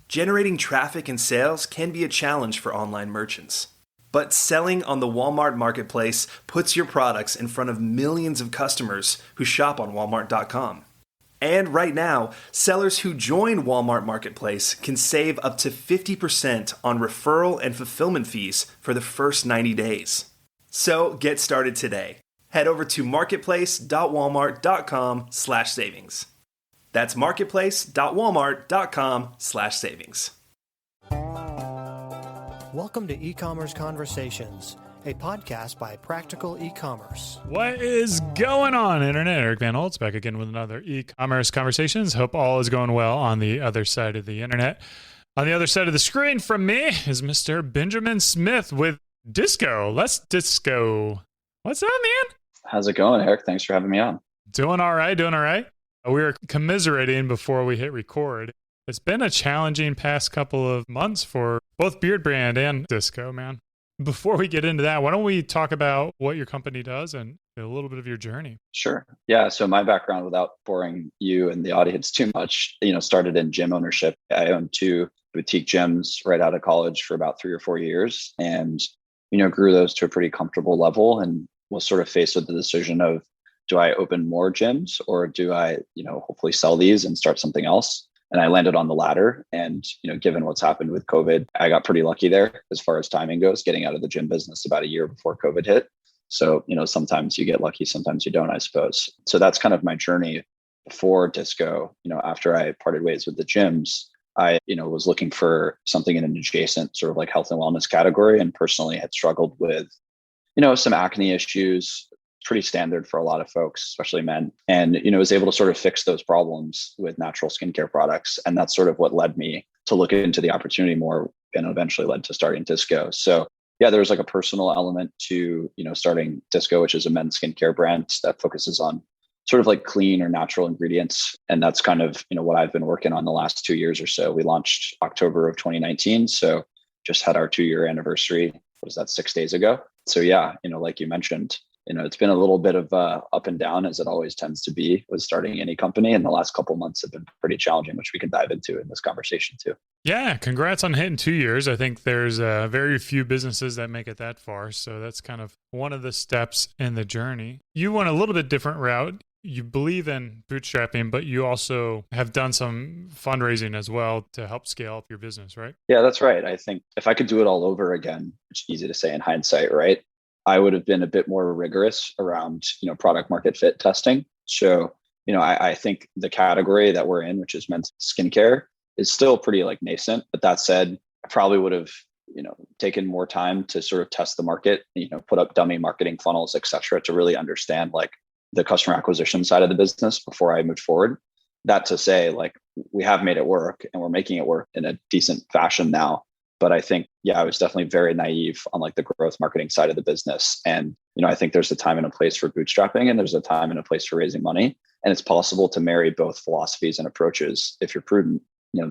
Generating traffic and sales can be a challenge for online merchants. But selling on the Walmart Marketplace puts your products in front of millions of customers who shop on Walmart.com. And right now, sellers who join Walmart Marketplace can save up to 50% on referral and fulfillment fees for the first 90 days. So get started today. Head over to marketplace.walmart.com/savings. That's marketplace.walmart.com/savings. Welcome to E-Commerce Conversations, a podcast by Practical E-Commerce. What is going on, Internet? Eric Van Holtz back again with another E-Commerce Conversations. Hope all is going well on the other side of the Internet. On the other side of the screen from me is Mr. Benjamin Smith with Disco. Let's Disco. What's up, man? How's it going, Eric? Thanks for having me on. Doing all right, doing all right. We were commiserating before we hit record. It's been a challenging past couple of months for both Beard Brand and Disco, man. Before we get into that, why don't we talk about what your company does and a little bit of your journey? Sure. Yeah. So my background, without boring you and the audience too much, started in gym ownership. I owned 2 boutique gyms right out of college for about 3 or 4 years and, grew those to a pretty comfortable level and was sort of faced with the decision of, do I open more gyms or do I, hopefully sell these and start something else? And I landed on the latter. And, given what's happened with COVID, I got pretty lucky there as far as timing goes, getting out of the gym business about a year before COVID hit. So, sometimes you get lucky, sometimes you don't, I suppose. So that's kind of my journey before Disco. After I parted ways with the gyms, I, was looking for something in an adjacent sort of like health and wellness category, and personally had struggled with, some acne issues, pretty standard for a lot of folks, especially men, and, was able to sort of fix those problems with natural skincare products. And that's sort of what led me to look into the opportunity more and eventually led to starting Disco. So yeah, there was like a personal element to, starting Disco, which is a men's skincare brand that focuses on sort of like clean or natural ingredients. And that's kind of, what I've been working on the last 2 years or so. We launched October of 2019. So just had our 2-year anniversary. What was that, 6 days ago? So yeah, like you mentioned, it's been a little bit of up and down, as it always tends to be with starting any company. And the last couple of months have been pretty challenging, which we can dive into in this conversation too. Yeah, congrats on hitting 2 years. I think there's very few businesses that make it that far. So that's kind of one of the steps in the journey. You went a little bit different route. You believe in bootstrapping, but you also have done some fundraising as well to help scale up your business, right? Yeah, that's right. I think if I could do it all over again, which is easy to say in hindsight, right? I would have been a bit more rigorous around, product market fit testing. So, I think the category that we're in, which is men's skincare, is still pretty like nascent. But that said, I probably would have, taken more time to sort of test the market, put up dummy marketing funnels, et cetera, to really understand like the customer acquisition side of the business before I moved forward. That to say, like, we have made it work and we're making it work in a decent fashion now. But I think, yeah, I was definitely very naive on like the growth marketing side of the business. And, I think there's a time and a place for bootstrapping and there's a time and a place for raising money. And it's possible to marry both philosophies and approaches if you're prudent.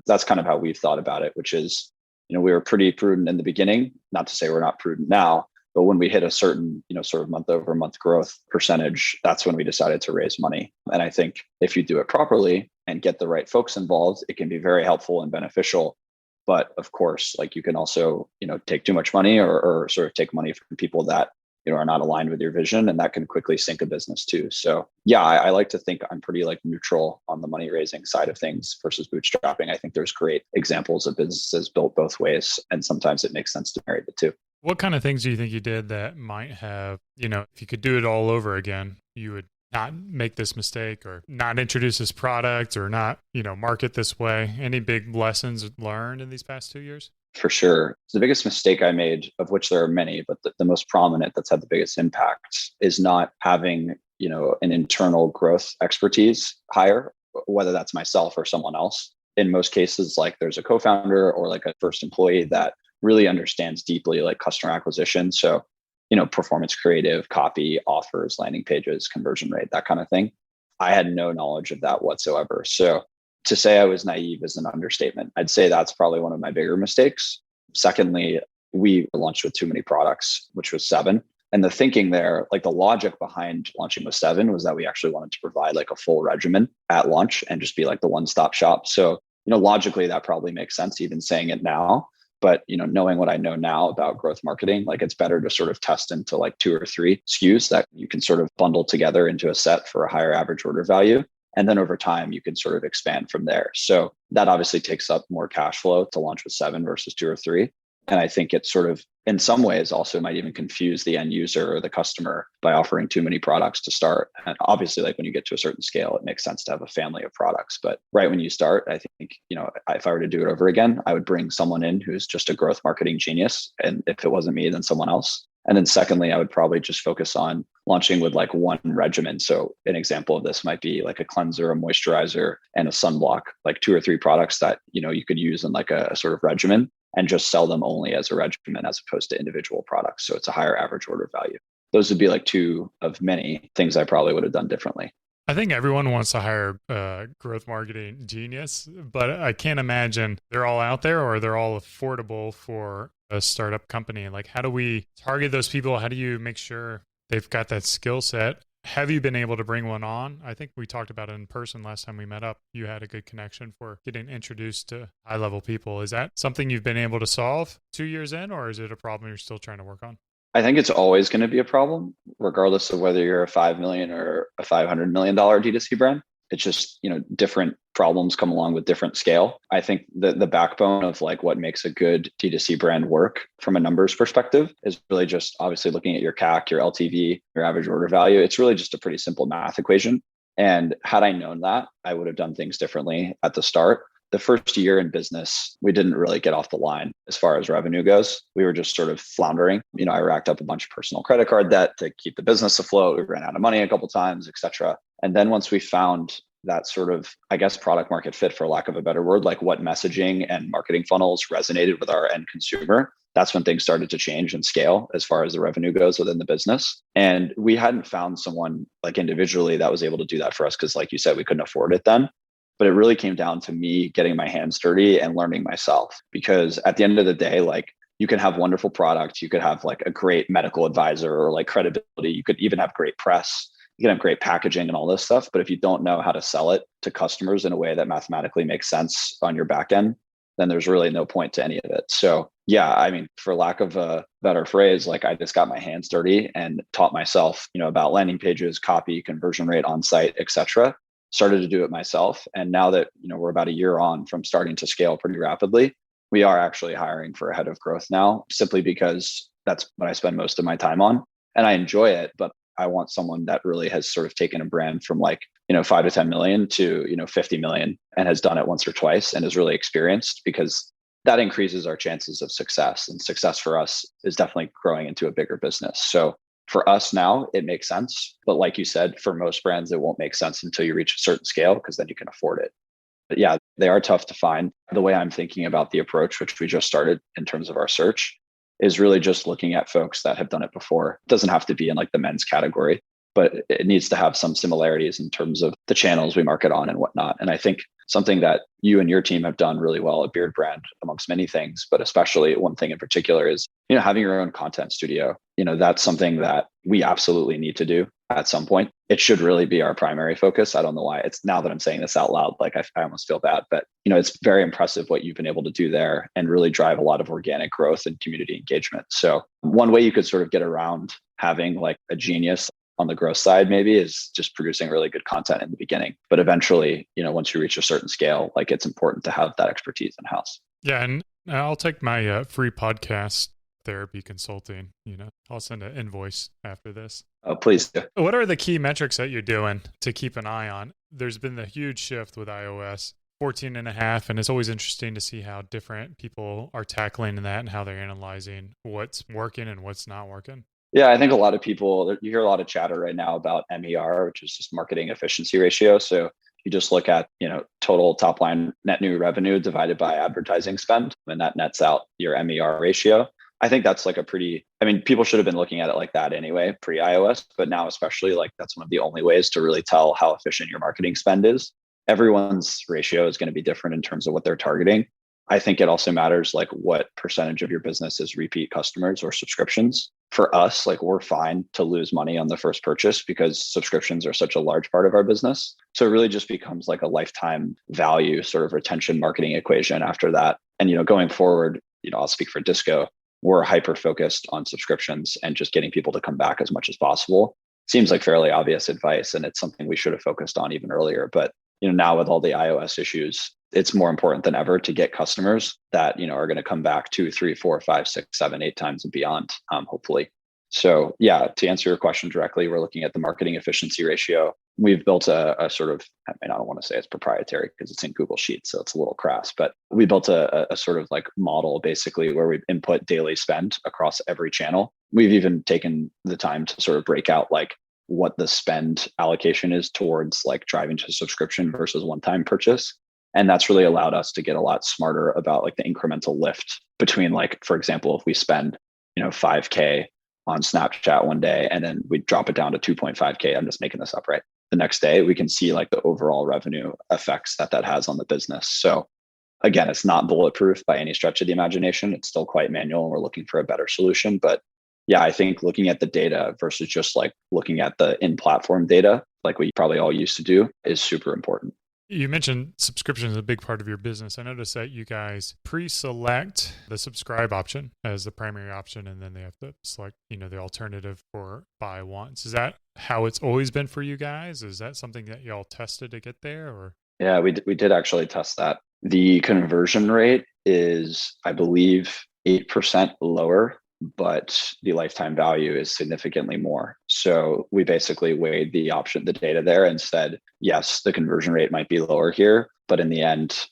That's kind of how we've thought about it, which is, we were pretty prudent in the beginning, not to say we're not prudent now, but when we hit a certain, sort of month over month growth percentage, that's when we decided to raise money. And I think if you do it properly and get the right folks involved, it can be very helpful and beneficial. But of course, like you can also, take too much money or sort of take money from people that, are not aligned with your vision, and that can quickly sink a business too. So yeah, I like to think I'm pretty like neutral on the money raising side of things versus bootstrapping. I think there's great examples of businesses built both ways, and sometimes it makes sense to marry the two. What kind of things do you think you did that might have, if you could do it all over again, you would not make this mistake or not introduce this product or not, market this way? Any big lessons learned in these past 2 years? For sure. The biggest mistake I made, of which there are many, but the most prominent that's had the biggest impact is not having, an internal growth expertise hire, whether that's myself or someone else. In most cases, like there's a co-founder or like a first employee that really understands deeply like customer acquisition. So, performance creative, copy, offers, landing pages, conversion rate, that kind of thing. I had no knowledge of that whatsoever. So to say I was naive is an understatement. I'd say that's probably one of my bigger mistakes. Secondly, we launched with too many products, which was 7. And the thinking there, like the logic behind launching with 7 was that we actually wanted to provide like a full regimen at launch and just be like the one-stop shop. So logically that probably makes sense even saying it now. But, knowing what I know now about growth marketing, like it's better to sort of test into like 2 or 3 SKUs that you can sort of bundle together into a set for a higher average order value. And then over time, you can sort of expand from there. So that obviously takes up more cash flow to launch with 7 versus 2 or 3. And I think it sort of, in some ways, also might even confuse the end user or the customer by offering too many products to start. And obviously, like when you get to a certain scale, it makes sense to have a family of products. But right when you start, I think, if I were to do it over again, I would bring someone in who's just a growth marketing genius. And if it wasn't me, then someone else. And then secondly, I would probably just focus on launching with like one regimen. So an example of this might be like a cleanser, a moisturizer, and a sunblock, like 2 or 3 products that, you could use in like a sort of regimen and just sell them only as a regimen as opposed to individual products. So it's a higher average order value. Those would be like 2 of many things I probably would have done differently. I think everyone wants to hire a growth marketing genius, but I can't imagine they're all out there or they're all affordable for a startup company. Like, how do we target those people? How do you make sure they've got that skill set? Have you been able to bring one on? I think we talked about it in person last time we met up. You had a good connection for getting introduced to high-level people. Is that something you've been able to solve 2 years in, or is it a problem you're still trying to work on? I think it's always going to be a problem, regardless of whether you're a $5 million or a $500 million D2C brand. It's just, different problems come along with different scale. I think the backbone of like what makes a good D2C brand work from a numbers perspective is really just obviously looking at your CAC, your LTV, your average order value. It's really just a pretty simple math equation. And had I known that, I would have done things differently at the start. The first year in business, we didn't really get off the line as far as revenue goes. We were just sort of floundering. I racked up a bunch of personal credit card debt to keep the business afloat. We ran out of money a couple of times, et cetera. And then once we found that sort of, I guess, product market fit, for lack of a better word, like what messaging and marketing funnels resonated with our end consumer, that's when things started to change and scale as far as the revenue goes within the business. And we hadn't found someone like individually that was able to do that for us because, like you said, we couldn't afford it then. But it really came down to me getting my hands dirty and learning myself. Because at the end of the day, like you can have wonderful products, you could have like a great medical advisor or like credibility, you could even have great press, you can have great packaging and all this stuff. But if you don't know how to sell it to customers in a way that mathematically makes sense on your back end, then there's really no point to any of it. So yeah, I mean, for lack of a better phrase, like I just got my hands dirty and taught myself, about landing pages, copy, conversion rate on site, et cetera. Started to do it myself. And now that, we're about a year on from starting to scale pretty rapidly, we are actually hiring for a head of growth now, simply because that's what I spend most of my time on. And I enjoy it, but I want someone that really has sort of taken a brand from like, 5 to 10 million to, 50 million and has done it once or twice and is really experienced, because that increases our chances of success. And success for us is definitely growing into a bigger business. So for us now, it makes sense. But like you said, for most brands, it won't make sense until you reach a certain scale, because then you can afford it. But yeah, they are tough to find. The way I'm thinking about the approach, which we just started in terms of our search, is really just looking at folks that have done it before. It doesn't have to be in like the men's category, but it needs to have some similarities in terms of the channels we market on and whatnot. And I think something that you and your team have done really well at Beard Brand, amongst many things, but especially one thing in particular is, having your own content studio. That's something that we absolutely need to do at some point. It should really be our primary focus. I don't know why. It's now that I'm saying this out loud, like I almost feel bad, but it's very impressive what you've been able to do there and really drive a lot of organic growth and community engagement. So one way you could sort of get around having like a genius on the growth side maybe is just producing really good content in the beginning. But eventually, once you reach a certain scale, like it's important to have that expertise in-house. Yeah. And I'll take my free podcast therapy consulting, I'll send an invoice after this. Oh, please do. What are the key metrics that you're doing to keep an eye on? There's been the huge shift with iOS 14.5, and it's always interesting to see how different people are tackling that and how they're analyzing what's working and what's not working. Yeah, I think a lot of people, you hear a lot of chatter right now about MER, which is just marketing efficiency ratio. So you just look at, total top line net new revenue divided by advertising spend, and that nets out your MER ratio. I think that's like people should have been looking at it like that anyway, pre-iOS, but now especially like that's one of the only ways to really tell how efficient your marketing spend is. Everyone's ratio is going to be different in terms of what they're targeting. I think it also matters like what percentage of your business is repeat customers or subscriptions. for us, like we're fine to lose money on the first purchase because subscriptions are such a large part of our business. So it really just becomes like a lifetime value sort of retention marketing equation after that. And, going forward, I'll speak for Disco. We're hyper focused on subscriptions and just getting people to come back as much as possible. Seems like fairly obvious advice, and it's something we should have focused on even earlier. But now with all the iOS issues, it's more important than ever to get customers that are going to come back 2, 3, 4, 5, 6, 7, 8 times and beyond, hopefully. So yeah, to answer your question directly, we're looking at the marketing efficiency ratio. We've built a sort of, I don't want to say it's proprietary because it's in Google Sheets, so it's a little crass, but we built a sort of like model basically where we input daily spend across every channel. We've even taken the time to sort of break out like what the spend allocation is towards like driving to subscription versus one-time purchase. And that's really allowed us to get a lot smarter about like the incremental lift between, like, for example, if we spend, $5K on Snapchat one day and then we drop it down to 2.5K, I'm just making this up, right? The next day, we can see like the overall revenue effects that has on the business. So again, it's not bulletproof by any stretch of the imagination. It's still quite manual and we're looking for a better solution. But yeah, I think looking at the data versus just like looking at the in-platform data, like we probably all used to do, is super important. You mentioned subscription is a big part of your business. I noticed that you guys pre-select the subscribe option as the primary option, and then they have to select, the alternative for buy once. Is that how it's always been for you guys? Is that something that y'all tested to get there, or? Yeah, we did actually test that. The conversion rate is, I believe, 8% lower, but the lifetime value is significantly more. So we basically weighed the data there and said, yes, the conversion rate might be lower here, but in the end,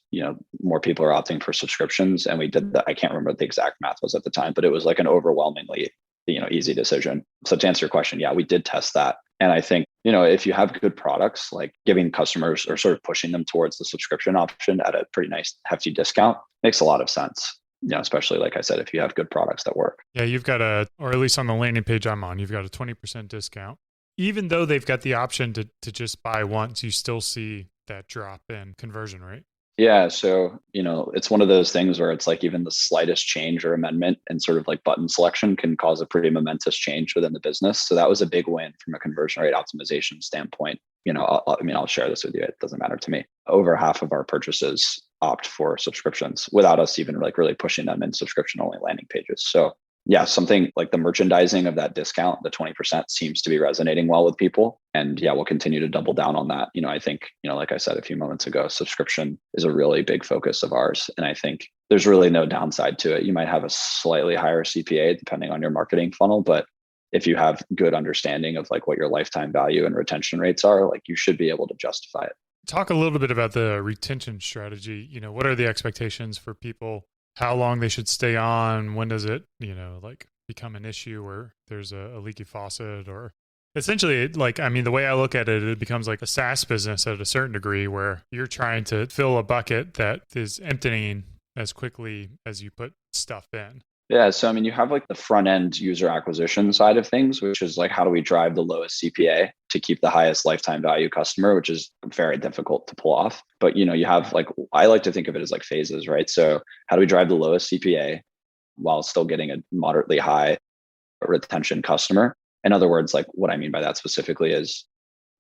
more people are opting for subscriptions. And we did that. I can't remember what the exact math was at the time, but it was like an overwhelmingly, easy decision. So to answer your question, yeah, we did test that. And I think, if you have good products, like giving customers or sort of pushing them towards the subscription option at a pretty nice hefty discount makes a lot of sense. Especially like I said, if you have good products that work. Yeah, you've got or at least on the landing page I'm on, you've got a 20% discount. Even though they've got the option to just buy once, you still see that drop in conversion rate. Yeah. So, it's one of those things where it's like even the slightest change or amendment and sort of like button selection can cause a pretty momentous change within the business. So that was a big win from a conversion rate optimization standpoint. I'll share this with you. It doesn't matter to me. Over half of our purchases opt for subscriptions without us even like really pushing them in subscription only landing pages. So yeah, something like the merchandising of that discount, the 20% seems to be resonating well with people. And yeah, we'll continue to double down on that. I think, like I said a few moments ago, subscription is a really big focus of ours. And I think there's really no downside to it. You might have a slightly higher CPA depending on your marketing funnel, but if you have good understanding of like what your lifetime value and retention rates are, like you should be able to justify it. Talk a little bit about the retention strategy. What are the expectations for people? How long they should stay on? When does it, like become an issue where there's a leaky faucet? Or essentially, the way I look at it, it becomes like a SaaS business at a certain degree where you're trying to fill a bucket that is emptying as quickly as you put stuff in. Yeah. So, you have like the front end user acquisition side of things, which is like, how do we drive the lowest CPA to keep the highest lifetime value customer, which is very difficult to pull off. But, you have like, I like to think of it as like phases, right? So how do we drive the lowest CPA while still getting a moderately high retention customer? In other words, like what I mean by that specifically is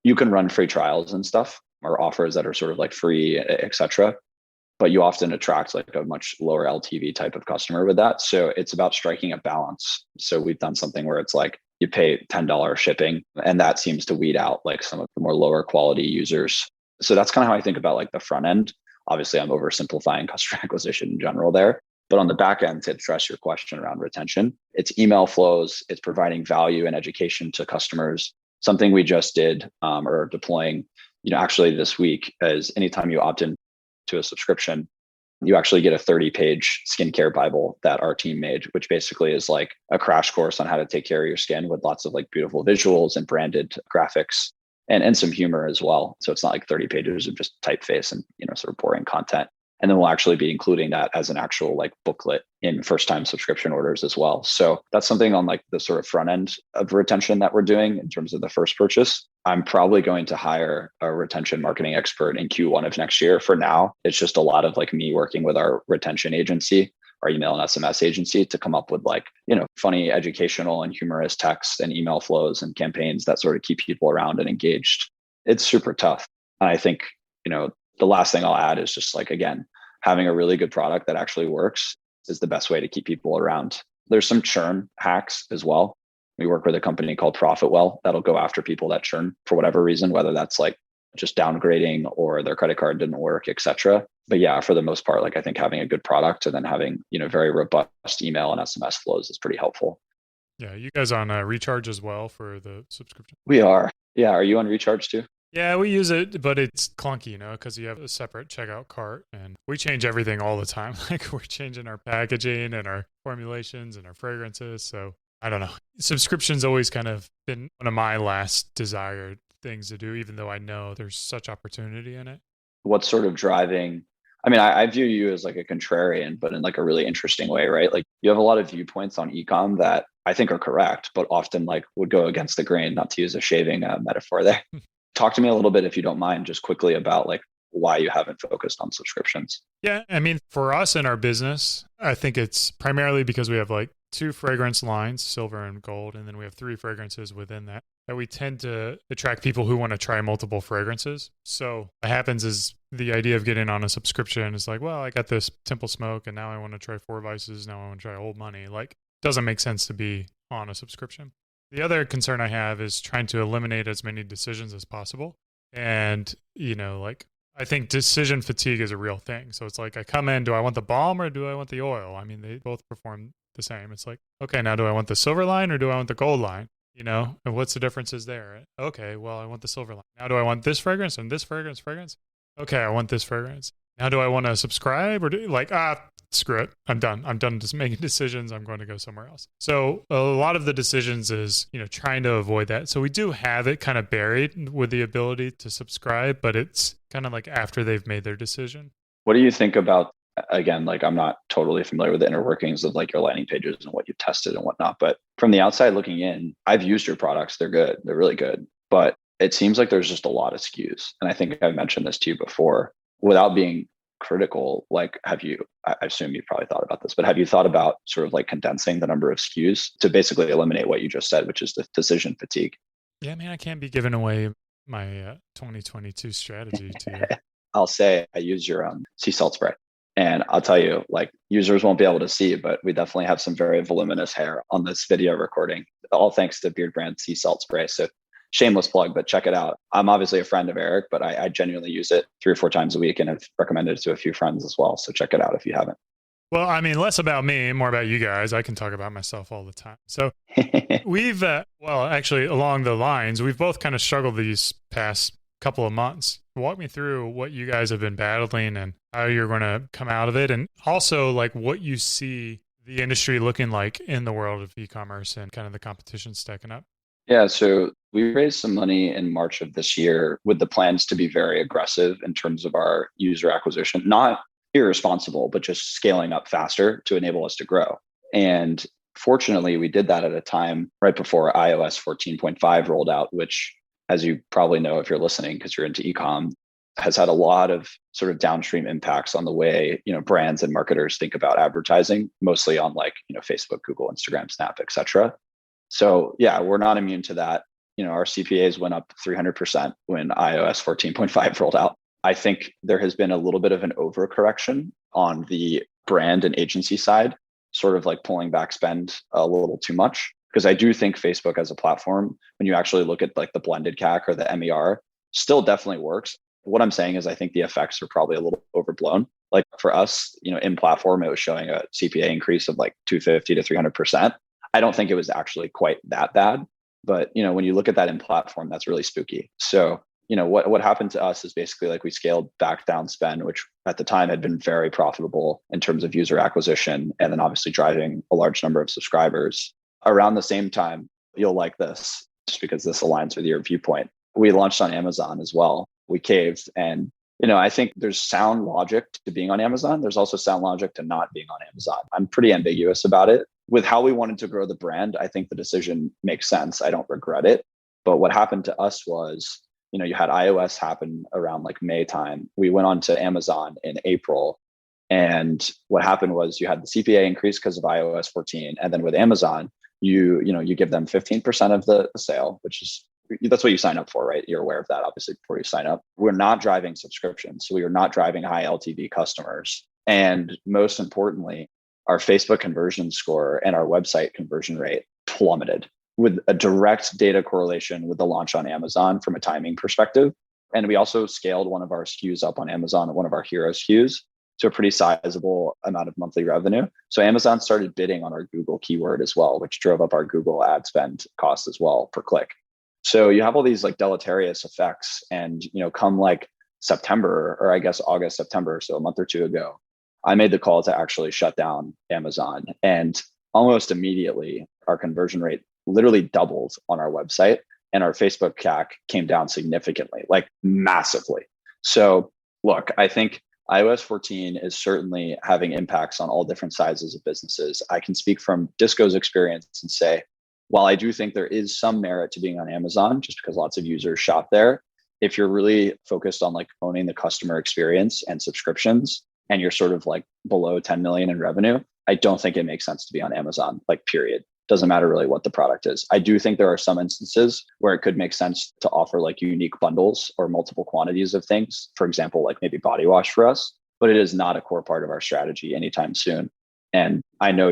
you can run free trials and stuff or offers that are sort of like free, et cetera. But you often attract like a much lower LTV type of customer with that. So it's about striking a balance. So we've done something where it's like you pay $10 shipping, and that seems to weed out like some of the more lower quality users. So that's kind of how I think about like the front end. Obviously, I'm oversimplifying customer acquisition in general there. But on the back end, to address your question around retention, it's email flows, it's providing value and education to customers. Something we just did or deploying, actually this week is anytime you opt in to a subscription, you actually get a 30-page skincare Bible that our team made, which basically is like a crash course on how to take care of your skin with lots of like beautiful visuals and branded graphics and some humor as well. So it's not like 30 pages of just typeface and, sort of boring content. And then we'll actually be including that as an actual like booklet in first time subscription orders as well. So that's something on like the sort of front end of retention that we're doing in terms of the first purchase. I'm probably going to hire a retention marketing expert in Q1 of next year. For now, it's just a lot of like me working with our retention agency our email and SMS agency to come up with like, funny educational and humorous text and email flows and campaigns that sort of keep people around and engaged. It's super tough. And I think, the last thing I'll add is just like, again, having a really good product that actually works is the best way to keep people around. There's some churn hacks as well. We work with a company called Profitwell that'll go after people that churn for whatever reason, whether that's like just downgrading or their credit card didn't work, et cetera. But yeah, for the most part, like I think having a good product and then having, very robust email and SMS flows is pretty helpful. Yeah. You guys on Recharge as well for the subscription? We are. Yeah. Are you on Recharge too? Yeah, we use it, but it's clunky, because you have a separate checkout cart and we change everything all the time. Like we're changing our packaging and our formulations and our fragrances. So I don't know. Subscription's always kind of been one of my last desired things to do, even though I know there's such opportunity in it. What's sort of driving? I mean, I view you as like a contrarian, but in like a really interesting way, right? Like you have a lot of viewpoints on ecom that I think are correct, but often like would go against the grain, not to use a shaving metaphor there. Talk to me a little bit, if you don't mind, just quickly about like why you haven't focused on subscriptions. Yeah. I mean, for us in our business, I think it's primarily because we have like 2 fragrance lines, silver and gold, and then we have 3 fragrances within that we tend to attract people who want to try multiple fragrances. So what happens is the idea of getting on a subscription is like, well, I got this Temple Smoke and now I want to try 4 Vices. Now I want to try Old Money. Like, doesn't make sense to be on a subscription. The other concern I have is trying to eliminate as many decisions as possible. And, like I think decision fatigue is a real thing. So it's like I come in, do I want the balm or do I want the oil? I mean, they both perform the same. It's like, okay, now do I want the silver line or do I want the gold line? And what's the differences there? Okay, well, I want the silver line. Now do I want this fragrance and this fragrance? Okay, I want this fragrance. Now do I want to subscribe or screw it. I'm done. I'm done just making decisions. I'm going to go somewhere else. So a lot of the decisions is, trying to avoid that. So we do have it kind of buried with the ability to subscribe, but it's kind of like after they've made their decision. What do you think about, again, like I'm not totally familiar with the inner workings of like your landing pages and what you've tested and whatnot, but from the outside looking in, I've used your products. They're good. They're really good. But it seems like there's just a lot of SKUs. And I think I've mentioned this to you before without being critical. Like, I assume you've probably thought about this, but have you thought about sort of like condensing the number of SKUs to basically eliminate what you just said, which is the decision fatigue? Yeah, man, I can't be giving away my 2022 strategy to you. I'll say I use your sea salt spray. And I'll tell you, like users won't be able to see, but we definitely have some very voluminous hair on this video recording, all thanks to Beard Brand Sea Salt Spray. So shameless plug, but check it out. I'm obviously a friend of Eric, but I genuinely use it 3 or 4 times a week and have recommended it to a few friends as well. So check it out if you haven't. Well, I mean, less about me, more about you guys. I can talk about myself all the time. So we've, actually along the lines, we've both kind of struggled these past couple of months. Walk me through what you guys have been battling and how you're going to come out of it. And also like what you see the industry looking like in the world of e-commerce and kind of the competition stacking up. Yeah, so we raised some money in March of this year with the plans to be very aggressive in terms of our user acquisition, not irresponsible, but just scaling up faster to enable us to grow. And fortunately, we did that at a time right before iOS 14.5 rolled out, which, as you probably know if you're listening because you're into ecom, has had a lot of sort of downstream impacts on the way brands and marketers think about advertising, mostly on like Facebook, Google, Instagram, Snap, et cetera. So yeah, we're not immune to that. Our CPAs went up 300% when iOS 14.5 rolled out. I think there has been a little bit of an overcorrection on the brand and agency side, sort of like pulling back spend a little too much. Because I do think Facebook as a platform, when you actually look at like the blended CAC or the MER, still definitely works. What I'm saying is I think the effects are probably a little overblown. Like for us, in platform, it was showing a CPA increase of like 250 to 300%. I don't think it was actually quite that bad. But, when you look at that in platform, that's really spooky. So, what happened to us is basically like we scaled back down spend, which at the time had been very profitable in terms of user acquisition, and then obviously driving a large number of subscribers. Around the same time, you'll like this just because this aligns with your viewpoint. We launched on Amazon as well. We caved. And, I think there's sound logic to being on Amazon. There's also sound logic to not being on Amazon. I'm pretty ambiguous about it. With how we wanted to grow the brand, I think the decision makes sense. I don't regret it. But what happened to us was, you had iOS happen around like May time. We went on to Amazon in April. And what happened was you had the CPA increase because of iOS 14. And then with Amazon, you give them 15% of the sale, which is that's what you sign up for, right? You're aware of that obviously before you sign up. We're not driving subscriptions. So we are not driving high LTV customers. And most importantly, our Facebook conversion score and our website conversion rate plummeted with a direct data correlation with the launch on Amazon from a timing perspective. And we also scaled one of our SKUs up on Amazon, one of our hero SKUs, to a pretty sizable amount of monthly revenue. So Amazon started bidding on our Google keyword as well, which drove up our Google ad spend cost as well per click. So you have all these like deleterious effects. And, come like September, or I guess August, September, so a month or two ago, I made the call to actually shut down Amazon. And almost immediately, our conversion rate literally doubled on our website. And our Facebook CAC came down significantly, like massively. So look, I think iOS 14 is certainly having impacts on all different sizes of businesses. I can speak from Disco's experience and say, while I do think there is some merit to being on Amazon, just because lots of users shop there, if you're really focused on like owning the customer experience and subscriptions, and you're sort of like below 10 million in revenue, I don't think it makes sense to be on Amazon, like period. Doesn't matter really what the product is. I do think there are some instances where it could make sense to offer like unique bundles or multiple quantities of things. For example, like maybe body wash for us, but it is not a core part of our strategy anytime soon. And I know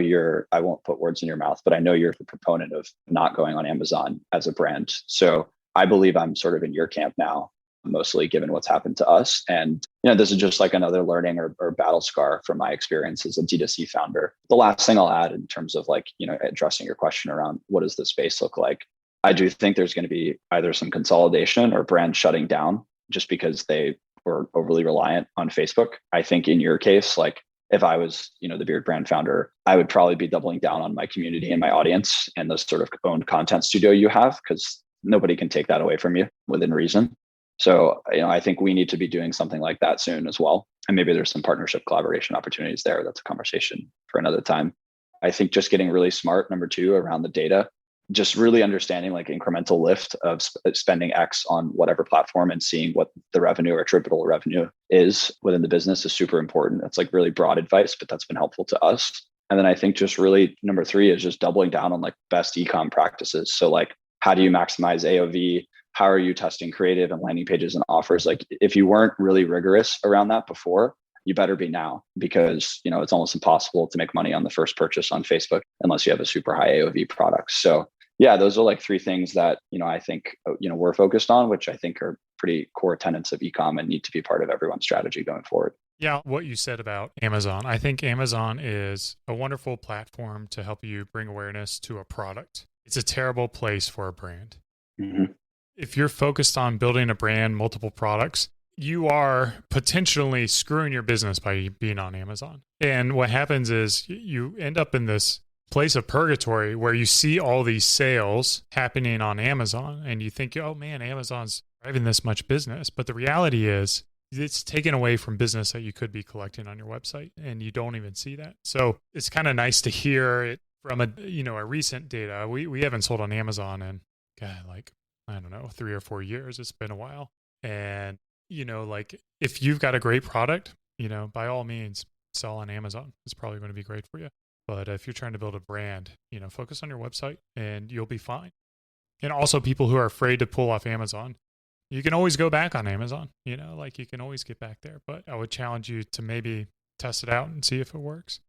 I won't put words in your mouth, but I know you're the proponent of not going on Amazon as a brand. So I believe I'm sort of in your camp now, mostly given what's happened to us. And, this is just like another learning or battle scar from my experience as a D2C founder. The last thing I'll add in terms of like, addressing your question around what does the space look like? I do think there's going to be either some consolidation or brand shutting down just because they were overly reliant on Facebook. I think in your case, like if I was, the Beard brand founder, I would probably be doubling down on my community and my audience and the sort of owned content studio you have, because nobody can take that away from you within reason. So, I think we need to be doing something like that soon as well. And maybe there's some partnership collaboration opportunities there. That's a conversation for another time. I think just getting really smart, number two, around the data, just really understanding like incremental lift of spending X on whatever platform and seeing what the revenue or attributable revenue is within the business is super important. That's like really broad advice, but that's been helpful to us. And then I think just really number three is just doubling down on like best e-com practices. So like, how do you maximize AOV? How are you testing creative and landing pages and offers? Like if you weren't really rigorous around that before, you better be now, because it's almost impossible to make money on the first purchase on Facebook unless you have a super high AOV product. So yeah, those are like three things that I think we're focused on, which I think are pretty core tenets of ecom and need to be part of everyone's strategy going forward. Yeah, what you said about Amazon. I think Amazon is a wonderful platform to help you bring awareness to a product. It's a terrible place for a brand. Mm-hmm. If you're focused on building a brand, multiple products, you are potentially screwing your business by being on Amazon. And what happens is you end up in this place of purgatory where you see all these sales happening on Amazon and you think, oh man, Amazon's driving this much business. But the reality is it's taken away from business that you could be collecting on your website, and you don't even see that. So it's kind of nice to hear it from a recent data. We haven't sold on Amazon in, I don't know, 3 or 4 years. It's been a while. And, like if you've got a great product, by all means, sell on Amazon. It's probably going to be great for you. But if you're trying to build a brand, focus on your website and you'll be fine. And also people who are afraid to pull off Amazon, you can always go back on Amazon, you can always get back there. But I would challenge you to maybe test it out and see if it works.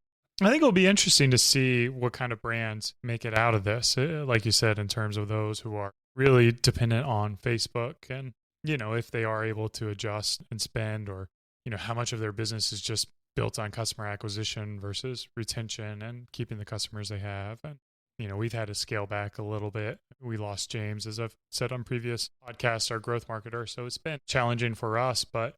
I think it'll be interesting to see what kind of brands make it out of this, like you said, in terms of those who are really dependent on Facebook and, if they are able to adjust and spend, or, how much of their business is just built on customer acquisition versus retention and keeping the customers they have. And, we've had to scale back a little bit. We lost James, as I've said on previous podcasts, our growth marketer. So it's been challenging for us, but,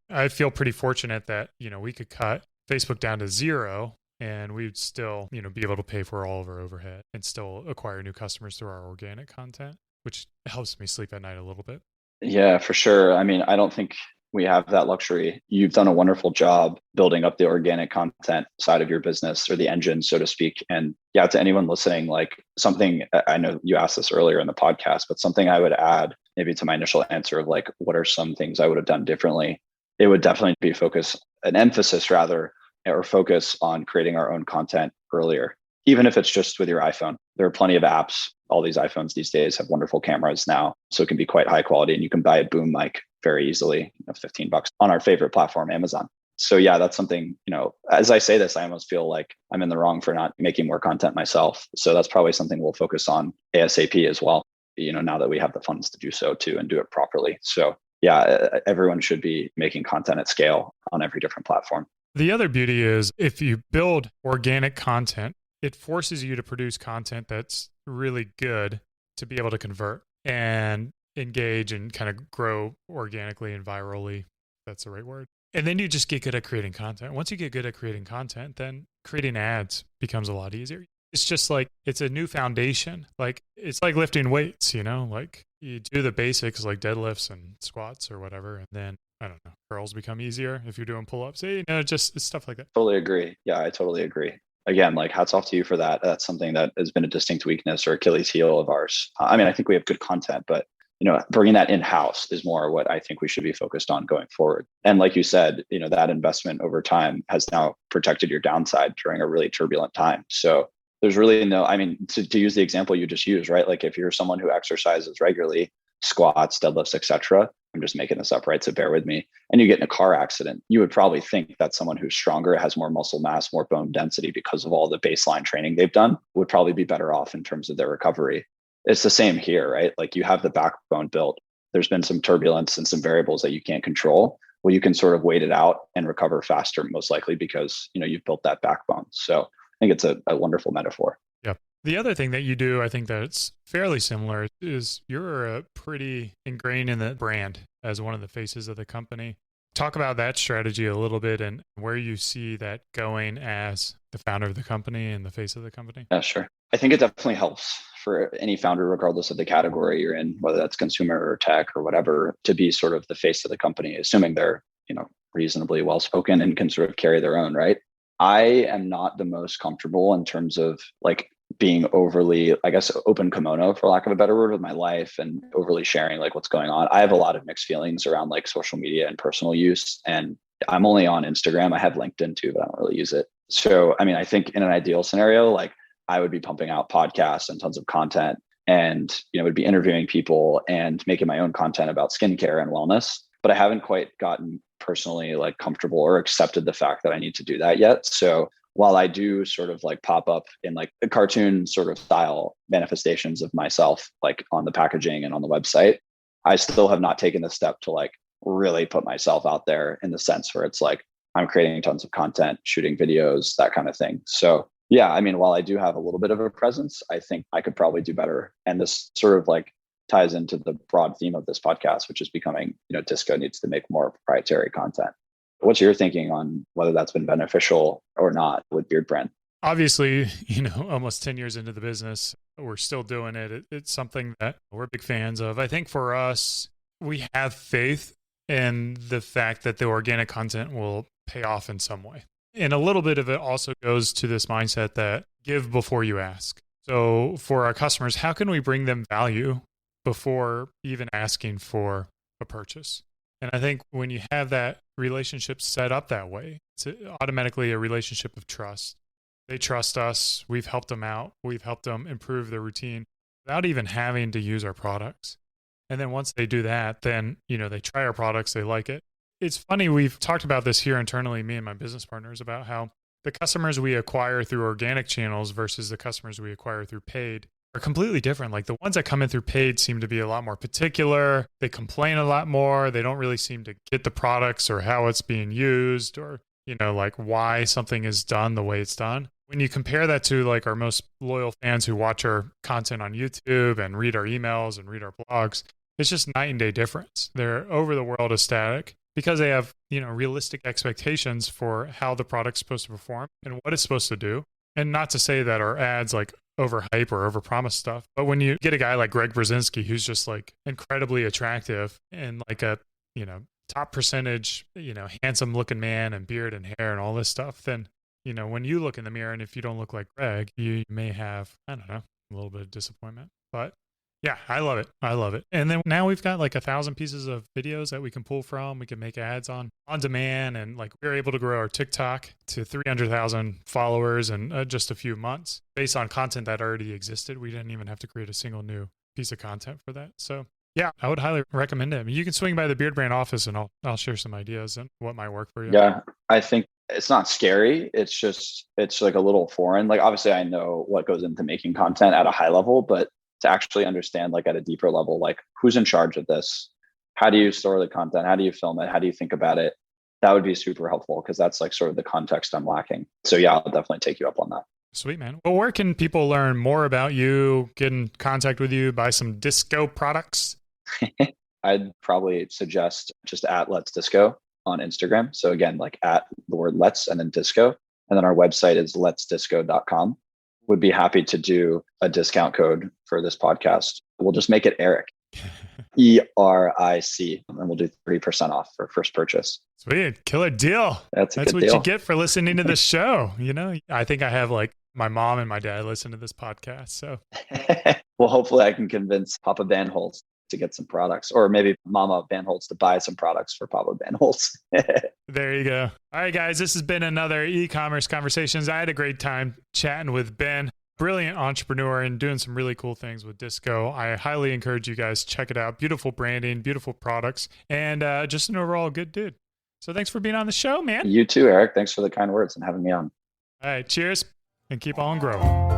I feel pretty fortunate that, we could cut Facebook down to 0 and we'd still, be able to pay for all of our overhead and still acquire new customers through our organic content, which helps me sleep at night a little bit. Yeah, for sure. I mean, I don't think we have that luxury. You've done a wonderful job building up the organic content side of your business, or the engine, so to speak. And yeah, to anyone listening, like something, I know you asked this earlier in the podcast, but something I would add maybe to my initial answer of like, what are some things I would have done differently? It would definitely be an emphasis rather or focus on creating our own content earlier, even if it's just with your iPhone. There are plenty of apps. All these iPhones these days have wonderful cameras now, so it can be quite high quality, and you can buy a boom mic very easily, $15 on our favorite platform, Amazon. So yeah, that's something, as I say this, I almost feel like I'm in the wrong for not making more content myself. So that's probably something we'll focus on ASAP as well, now that we have the funds to do so too and do it properly. So yeah, everyone should be making content at scale on every different platform. The other beauty is if you build organic content, it forces you to produce content that's really good to be able to convert and engage and kind of grow organically and virally. That's the right word. And then you just get good at creating content. Once you get good at creating content, then creating ads becomes a lot easier. It's just like, it's a new foundation. Like, it's like lifting weights, like you do the basics like deadlifts and squats or whatever. And then, I don't know, curls become easier if you're doing pull-ups, just stuff like that. Totally agree. Yeah, I totally agree. Again, like hats off to you for that. That's something that has been a distinct weakness or Achilles heel of ours. I think we have good content, but bringing that in-house is more what I think we should be focused on going forward. And like you said, that investment over time has now protected your downside during a really turbulent time. So there's really to use the example you just used, right? Like if you're someone who exercises regularly, squats, deadlifts, etc. I'm just making this up, right? So bear with me. And you get in a car accident, you would probably think that someone who's stronger, has more muscle mass, more bone density because of all the baseline training they've done would probably be better off in terms of their recovery. It's the same here, right? Like you have the backbone built. There's been some turbulence and some variables that you can't control. Well, you can sort of wait it out and recover faster, most likely because, you've built that backbone. So I think it's a wonderful metaphor. Yep. The other thing that you do, I think that's fairly similar, is you're pretty ingrained in the brand as one of the faces of the company. Talk about that strategy a little bit and where you see that going as the founder of the company and the face of the company. Yeah, sure. I think it definitely helps for any founder, regardless of the category you're in, whether that's consumer or tech or whatever, to be sort of the face of the company, assuming they're, reasonably well-spoken and can sort of carry their own, right? I am not the most comfortable in terms of like being overly, I guess, open kimono, for lack of a better word, with my life and overly sharing like what's going on. I have a lot of mixed feelings around like social media and personal use. And I'm only on Instagram. I have LinkedIn too, but I don't really use it. So, I think in an ideal scenario, like I would be pumping out podcasts and tons of content and, would be interviewing people and making my own content about skincare and wellness. But I haven't quite gotten personally like comfortable or accepted the fact that I need to do that yet. So while I do sort of like pop up in like a cartoon sort of style manifestations of myself, like on the packaging and on the website, I still have not taken the step to like really put myself out there in the sense where it's like I'm creating tons of content, shooting videos, that kind of thing. So yeah, while I do have a little bit of a presence, I think I could probably do better. And this sort of like ties into the broad theme of this podcast, which is becoming, Disco needs to make more proprietary content. What's your thinking on whether that's been beneficial or not with Beard Brand? Obviously, almost 10 years into the business, we're still doing it. It's something that we're big fans of. I think for us, we have faith in the fact that the organic content will pay off in some way. And a little bit of it also goes to this mindset that give before you ask. So for our customers, how can we bring them value before even asking for a purchase? And I think when you have that relationship set up that way, it's automatically a relationship of trust. They trust us. We've helped them out. We've helped them improve their routine without even having to use our products. And then once they do that, then, they try our products, they like it. It's funny, we've talked about this here internally, me and my business partners, about how the customers we acquire through organic channels versus the customers we acquire through paid are completely different. Like the ones that come in through paid seem to be a lot more particular. They complain a lot more. They don't really seem to get the products or how it's being used or, like why something is done the way it's done. When you compare that to like our most loyal fans who watch our content on YouTube and read our emails and read our blogs, it's just night and day difference. They're over the world ecstatic because they have, realistic expectations for how the product's supposed to perform and what it's supposed to do. And not to say that our ads like overhype or overpromise stuff, but when you get a guy like Greg Brzezinski, who's just like incredibly attractive and like a, top percentage, handsome looking man and beard and hair and all this stuff, then, when you look in the mirror and if you don't look like Greg, you may have, I don't know, a little bit of disappointment. But Yeah, I love it. I love it. And then now we've got like 1,000 pieces of videos that we can pull from. We can make ads on demand. And like we're able to grow our TikTok to 300,000 followers in just a few months based on content that already existed. We didn't even have to create a single new piece of content for that. So yeah, I would highly recommend it. I mean, you can swing by the Beard Brand office and I'll share some ideas and what might work for you. Yeah, I think it's not scary. It's like a little foreign. Like obviously I know what goes into making content at a high level, but to actually understand like at a deeper level, like who's in charge of this? How do you store the content? How do you film it? How do you think about it? That would be super helpful because that's like sort of the context I'm lacking. So yeah, I'll definitely take you up on that. Sweet, man. Well, where can people learn more about you, get in contact with you, buy some disco products? I'd probably suggest just at Let's Disco on Instagram. So again, like at the word let's and then disco. And then our website is letsdisco.com. Would be happy to do a discount code for this podcast. We'll just make it Eric, ERIC, and we'll do 30% off for first purchase. Sweet. Killer deal. That's what deal. You get for listening to the show. You know, I think I have like my mom and my dad listen to this podcast. So well, hopefully I can convince Papa Van Holtz to get some products, or maybe Mama Van Holtz to buy some products for Papa Van Holtz. There you go. All right, guys, this has been another e-commerce conversations. I had a great time chatting with Ben, brilliant entrepreneur and doing some really cool things with Disco. I highly encourage you guys check it out. Beautiful branding, beautiful products, and just an overall good dude. So thanks for being on the show, man. You too, Eric. Thanks for the kind words and having me on. All right, cheers and keep on growing.